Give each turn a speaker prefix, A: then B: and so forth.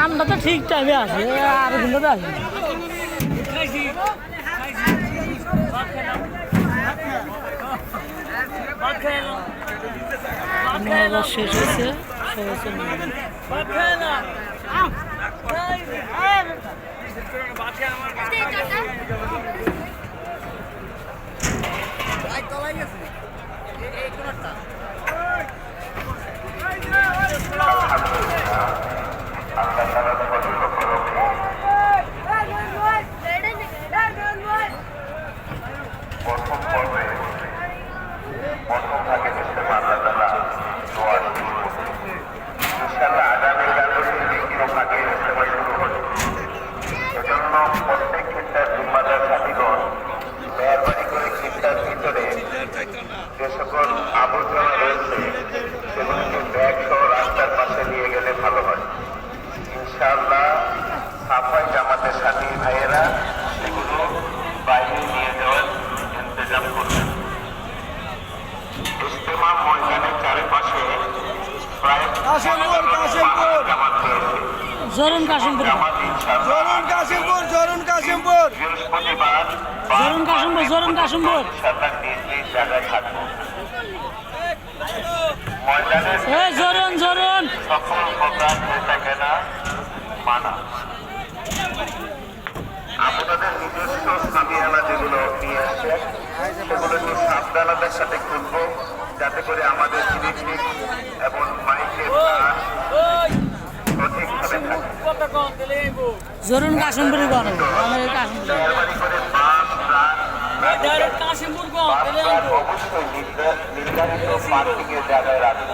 A: আমরা তো ঠিক টাইমে আছি আর কিন্তু আসি শেষ হয়েছে
B: যে সকল আবর্জনা রয়েছে সেগুলিকে ব্যাগ সহ রাস্তার পাশে নিয়ে গেলে ভালো হয়। ইনশাআল্লাহ সাফাই জামাতের সাথী ভাইয়েরা সেগুলো বাইরে নিয়ে যাওয়ার ইন্তজাম করবেন। ইজতেমা ময়দানের চারিপাশে প্রায় জামাত রয়েছে। বৃহস্পতিবার জায়গায় থাকবো। ময়দানের সকল প্রকার নেতা কেনা মানা। আপনাদের নিজস্ব সামিয়ানা যেগুলো নিয়ে আসেন সেগুলো একটু সাবধানতার সাথে খুলবো, যাতে করে আমাদের জিনিস এবং মাইকের সঠিকভাবে থাকে। অবশ্যই নির্ধারিত পার্কিং এর জায়গায় রাখবো।